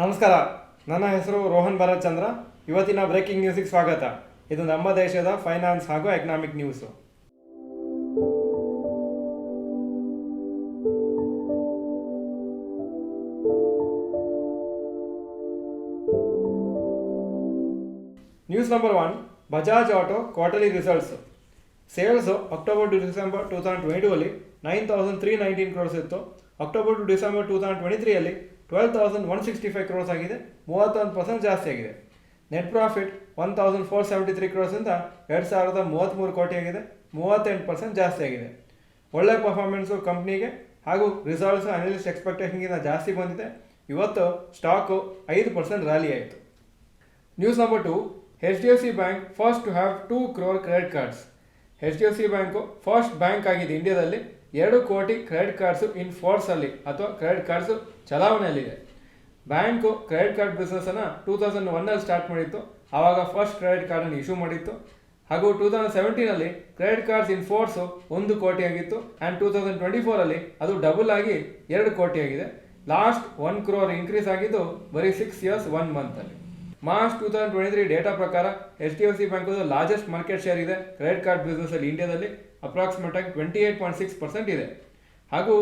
ನಮಸ್ಕಾರ, ನನ್ನ ಹೆಸರು ರೋಹನ್ ಭರತ್ ಚಂದ್ರ. ಇವತ್ತಿನ ಬ್ರೇಕಿಂಗ್ ನ್ಯೂಸಿಗೆ ಸ್ವಾಗತ. ಇದು ನಮ್ಮ ದೇಶದ ಫೈನಾನ್ಸ್ ಹಾಗೂ economic news. News number 1, Bajaj auto quarterly results. Sales October to December 2022 ಅಲ್ಲಿ 9,319 ಕ್ರೋರ್ಸ್ ಇತ್ತು. ಅಕ್ಟೋಬರ್ ಟು ಡಿಸೆಂಬರ್ 2023 ಅಲ್ಲಿ 12,165 ಕ್ರೋರ್ಸ್ ಆಗಿದೆ, 31% ಜಾಸ್ತಿ ಆಗಿದೆ. ನೆಟ್ ಪ್ರಾಫಿಟ್ 1,473 ಕ್ರೋರ್ಸಿಂದ 2,033 ಕೋಟಿ ಆಗಿದೆ, 38% ಜಾಸ್ತಿ ಆಗಿದೆ. ಒಳ್ಳೆ ಪರ್ಫಾರ್ಮೆನ್ಸು ಕಂಪ್ನಿಗೆ ಹಾಗೂ ರಿಸಲ್ಟ್ಸ್ ಅನಲಿಸ್ಟ್ ಎಕ್ಸ್ಪೆಕ್ಟೇಷನ್ಗಿಂತ ಜಾಸ್ತಿ ಬಂದಿದೆ. ಇವತ್ತು ಸ್ಟಾಕು 5% ರ್ಯಾಲಿ ಆಯಿತು. News number 2, HDFC bank first to have 2 crore credit cards. HDFC bank first bank ಆಗಿದೆ ಇಂಡಿಯಾದಲ್ಲಿ 2 ಕೋಟಿ ಕ್ರೆಡಿಟ್ ಕಾರ್ಡ್ಸು ಇನ್ ಫೋರ್ಸಲ್ಲಿ ಅಥವಾ ಕ್ರೆಡಿಟ್ ಕಾರ್ಡ್ಸು ಚಲಾವಣೆಯಲ್ಲಿದೆ. ಬ್ಯಾಂಕು ಕ್ರೆಡಿಟ್ ಕಾರ್ಡ್ ಬಿಸ್ನೆಸ್ಸನ್ನು 2001 ಸ್ಟಾರ್ಟ್ ಮಾಡಿತ್ತು. ಆವಾಗ ಫಸ್ಟ್ ಕ್ರೆಡಿಟ್ ಕಾರ್ಡನ್ನು ಇಶ್ಯೂ ಮಾಡಿತ್ತು. ಹಾಗೂ 2017 ಕ್ರೆಡಿಟ್ ಕಾರ್ಡ್ಸ್ ಇನ್ ಫೋರ್ಸು 1 ಕೋಟಿ ಆಗಿತ್ತು. ಆ್ಯಂಡ್ 2024 ಅದು ಡಬಲ್ ಆಗಿ 2 ಕೋಟಿ ಆಗಿದೆ. ಲಾಸ್ಟ್ 1 crore ಇನ್ಕ್ರೀಸ್ ಆಗಿದ್ದು ಬರೀ 6 years 1 month. ಮಾರ್ಚ್ 2023 ಡೇಟಾ ಪ್ರಕಾರ HDFC ಬ್ಯಾಂಕದು ಲಾರ್ಜೆಸ್ಟ್ ಮಾರ್ಕೆಟ್ ಶೇರ್ ಇದೆ ಕ್ರೆಡಿಟ್ ಕಾರ್ಡ್ ಬಿಸ್ನೆಸ್ಸಲ್ಲಿ ಇಂಡಿಯಾದಲ್ಲಿ. ಅಪ್ರಾಕ್ಸಿಮೇಟ್ ಆಗಿ 28.6% ಇದೆ. ಹಾಗೂ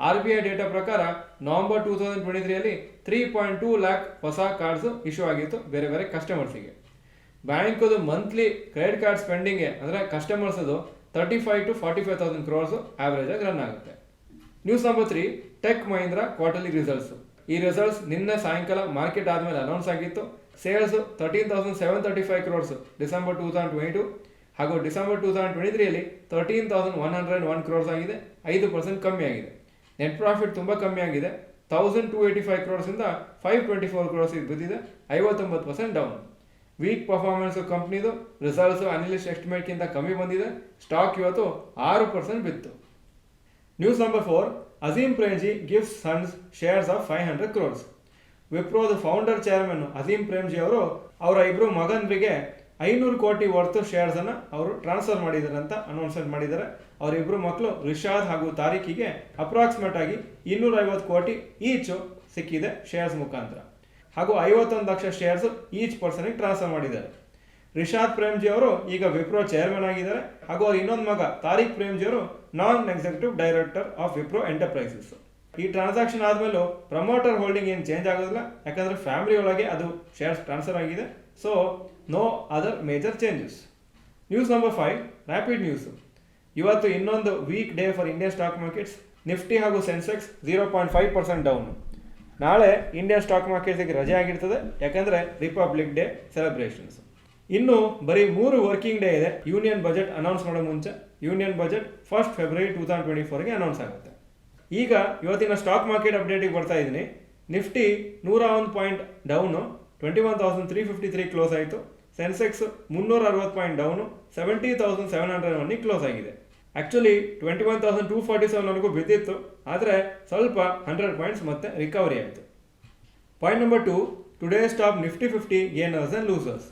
RBI ಡೇಟಾ ಪ್ರಕಾರ ನವೆಂಬರ್ 2023 3.2 lakh ಹೊಸ ಕಾರ್ಡ್ಸು ಇಶ್ಯೂ ಆಗಿತ್ತು ಬೇರೆ ಬೇರೆ ಕಸ್ಟಮರ್ಸಿಗೆ. ಬ್ಯಾಂಕದು ಮಂತ್ಲಿ ಕ್ರೆಡಿಟ್ ಕಾರ್ಡ್ ಸ್ಪೆಂಡಿಂಗ್ಗೆ ಅಂದರೆ ಕಸ್ಟಮರ್ಸದು 35,000 to 45,000 crores ಆವ್ರೇಜ್ ಆಗಿ ರನ್ ಆಗುತ್ತೆ. News number 3, tech Mahindra quarterly results. ಈ ರಿಸಲ್ಟ್ಸ್ ನಿನ್ನೆ ಸಾಯಂಕಾಲ ಮಾರ್ಕೆಟ್ ಆದಮೇಲೆ ಅನೌನ್ಸ್ ಆಗಿತ್ತು. ಸೇಲ್ಸ್ 13,735 crores ಡಿಸೆಂಬರ್ 2022 ಹಾಗೂ ಡಿಸೆಂಬರ್ 2023 13,101 crores ಆಗಿದೆ, 5% ಕಮ್ಮಿ ಆಗಿದೆ. ನೆಟ್ ಪ್ರಾಫಿಟ್ ತುಂಬ ಕಮ್ಮಿ ಆಗಿದೆ, 1,285 crores-ಇಂದ 524 crores ಬಿದ್ದಿದೆ, 59% ಡೌನ್. ವೀಕ್ ಪರ್ಫಾರ್ಮೆನ್ಸು ಕಂಪ್ನಿದು, ರಿಸಲ್ಟ್ಸು ಅನಲಿಸ್ಟ್ ಎಸ್ಟಿಮೇಟ್ಗಿಂತ ಕಮ್ಮಿ ಬಂದಿದೆ. ಸ್ಟಾಕ್ ಇವತ್ತು 6% ಬಿತ್ತು. News number 4, Azim Premji gives sons shares of 500 crores. ವಿಪ್ರೋದ ಫೌಂಡರ್ ಚೇರ್ಮನ್ ಅಜೀಮ್ ಪ್ರೇಮ್ಜಿ ಅವರು ಅವರ 2 ಮಗನರಿಗೆ 500 ಕೋಟಿ ವರ್ತ್ ಶೇರ್ಸನ್ನು ಅವರು ಟ್ರಾನ್ಸ್ಫರ್ ಮಾಡಿದ್ದಾರೆ ಅಂತ ಅನೌನ್ಸ್ಮೆಂಟ್ ಮಾಡಿದ್ದಾರೆ. ಅವರಿಬ್ಬರು ಮಕ್ಕಳು ರಿಷಾದ್ ಹಾಗೂ ತಾರಿಕಿಗೆ ಅಪ್ರಾಕ್ಸಿಮೇಟ್ ಆಗಿ 250 ಕೋಟಿ ಈಚು ಸಿಕ್ಕಿದೆ ಶೇರ್ಸ್ ಮುಖಾಂತರ. ಹಾಗೂ 51 ಲಕ್ಷ ಶೇರ್ಸ್ ಈಚ್ ಪರ್ಸನ್ಗೆ ಟ್ರಾನ್ಸ್ಫರ್ ಮಾಡಿದ್ದಾರೆ. ರಿಷಾದ್ ಪ್ರೇಮ್ಜಿ ಅವರು ಈಗ ವಿಪ್ರೋ ಚೇರ್ಮನ್ ಆಗಿದ್ದಾರೆ. ಹಾಗೂ ಅವ್ರ ಇನ್ನೊಂದು ಮಗ ತಾರಿಕ್ ಪ್ರೇಮ್ಜಿ ಅವರು non executive director of Wipro enterprises. ಈ ಟ್ರಾನ್ಸಾಕ್ಷನ್ ಆದಮೇಲೂ ಪ್ರಮೋಟರ್ ಹೋಲ್ಡಿಂಗ್ ಏನು ಚೇಂಜ್ ಆಗೋದಿಲ್ಲ, ಯಾಕಂದರೆ ಫ್ಯಾಮಿಲಿ ಒಳಗೆ ಅದು ಶೇರ್ಸ್ ಟ್ರಾನ್ಸ್ಫರ್ ಆಗಿದೆ. So no other major changes. News number 5, rapid news. ಇವತ್ತು ಇನ್ನೊಂದು weekday for Indian stock markets. Nifty ಹಾಗೂ ಸೆನ್ಸೆಕ್ಸ್ 0.5% ಡೌನು. ನಾಳೆ ಇಂಡಿಯನ್ ಸ್ಟಾಕ್ ಮಾರ್ಕೆಟ್ಸಿಗೆ ರಜೆ ಆಗಿರ್ತದೆ, ಯಾಕಂದರೆ ರಿಪಬ್ಲಿಕ್ ಡೇ ಸೆಲೆಬ್ರೇಷನ್ಸ್. ಇನ್ನು ಬರೀ 3 ವರ್ಕಿಂಗ್ ಡೇ ಇದೆ ಯೂನಿಯನ್ ಬಜೆಟ್ ಅನೌನ್ಸ್ ಮಾಡೋ ಮುಂಚೆ. ಯೂನಿಯನ್ ಬಜೆಟ್ 1 February 2024 ಅನೌನ್ಸ್ ಆಗುತ್ತೆ. ಈಗ ಇವತ್ತಿನ ಸ್ಟಾಕ್ ಮಾರ್ಕೆಟ್ ಅಪ್ಡೇಟಿಗೆ ಬರ್ತಾ ಇದ್ದೀನಿ. ನಿಫ್ಟಿ 101 ಪಾಯಿಂಟ್ ಡೌನು, 21,353 ಕ್ಲೋಸ್ ಆಯಿತು. ಸೆನ್ಸೆಕ್ಸ್ 360 ಪಾಯಿಂಟ್ ಡೌನು, 70,701 ಕ್ಲೋಸ್ ಆಗಿದೆ. ಆ್ಯಕ್ಚುಲಿ 21,247ವರೆಗೂ ಬಿದ್ದಿತ್ತು, ಆದರೆ ಸ್ವಲ್ಪ 100 ಪಾಯಿಂಟ್ಸ್ ಮತ್ತೆ ರಿಕವರಿ ಆಯಿತು. Point number 2, today's top Nifty 50 gainers and losers.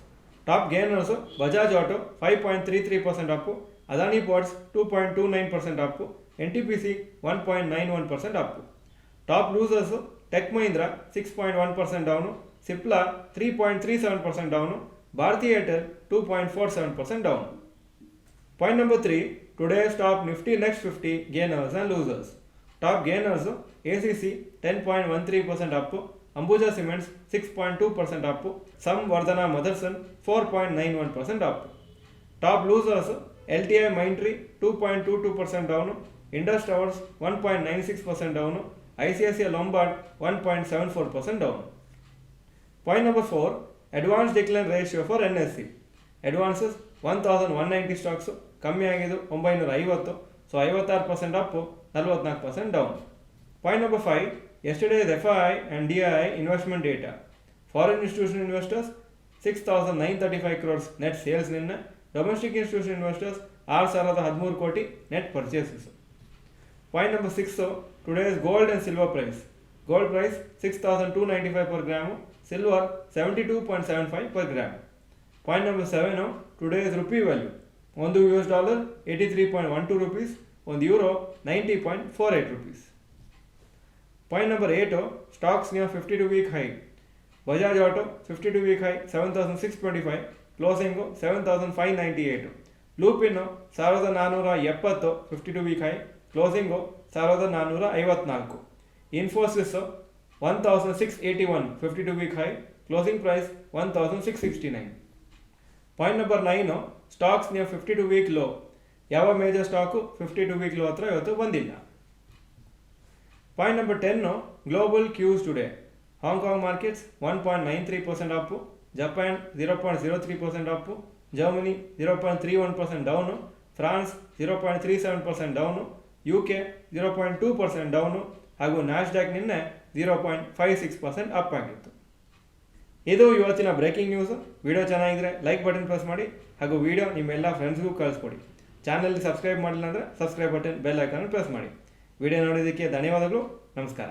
Top gainers Bajaj auto 5.33% up, Adani ports 2.29% up, NTPC 1.91% up. Top losers tech Mahindra 6.1% down, Cipla 3.37% down, Bharti Airtel 2.47% down. Point number 3, today's top Nifty next 50 gainers and losers. Top gainers ACC 10.13% Appu, Ambuja cements 6.2% Appu, Samvardhana Motherson 4.91% Appu. Top losers LTI Mindtree 2.22% down, Indus towers 1.96% down, ICICI Lombard 1.74% down. Point number 4, advance decline ratio for NSE. Advances 1,190 stocks, ಕಮ್ಮಿ ಆಗಿದ್ದು 950, so 56% Appu, 44% down. Point number 5, ಯೆಸ್ಟರ್ಡೇಸ್ FII and DII investment data. Foreign institution investors 6,935 crores net sales ನಿನ್ನೆ. Domestic institution investors 6,013 ಕೋಟಿ net purchases. Point number 6, today's gold and silver price. Gold price 6,295 per gram, silver 72.75 per gram. Point number 7, today's rupee value. $1 83.12 rupees, €1 90.48 rupees. Point number 8, stocks near 52-week high. Bajaj auto 52 week high 7625, closing 7598. Lupin 1470 52 week high, closing 1454. Infosys 1681 52 week high, closing price 1669. Point number 9, stocks near 52 week low. ಯಾವ major stock 52 week low ಹತ್ರ ಇವತ್ತು ಬಂದಿಲ್ಲ. Point number 10, global cues today. Hong Kong markets 1.93% up, Japan 0.03% up, Germany 0.31% down, France 0.37% down, UK 0.2% down ಹಾಗೂ Nasdaq ನಿನ್ನೆ 0.56% up ಆಗಿತ್ತು. ಇದು ಇವತ್ತಿನ breaking news. Video ಚೆನ್ನಾಗಿದ್ರೆ ಲೈಕ್ ಬಟನ್ ಪ್ರೆಸ್ ಮಾಡಿ ಹಾಗೂ ವಿಡಿಯೋ ನಿಮ್ಮೆಲ್ಲ ಫ್ರೆಂಡ್ಸ್ಗೂ ಕಳಿಸ್ಕೊಡಿ. ಚಾನಲ್ಗೆ ಸಬ್ಸ್ಕ್ರೈಬ್ ಮಾಡಿಲ್ಲ ಅಂದರೆ subscribe button bell icon press ಮಾಡಿ. ವಿಡಿಯೋ ನೋಡೋದಕ್ಕೆ ಧನ್ಯವಾದಗಳು. ನಮಸ್ಕಾರ.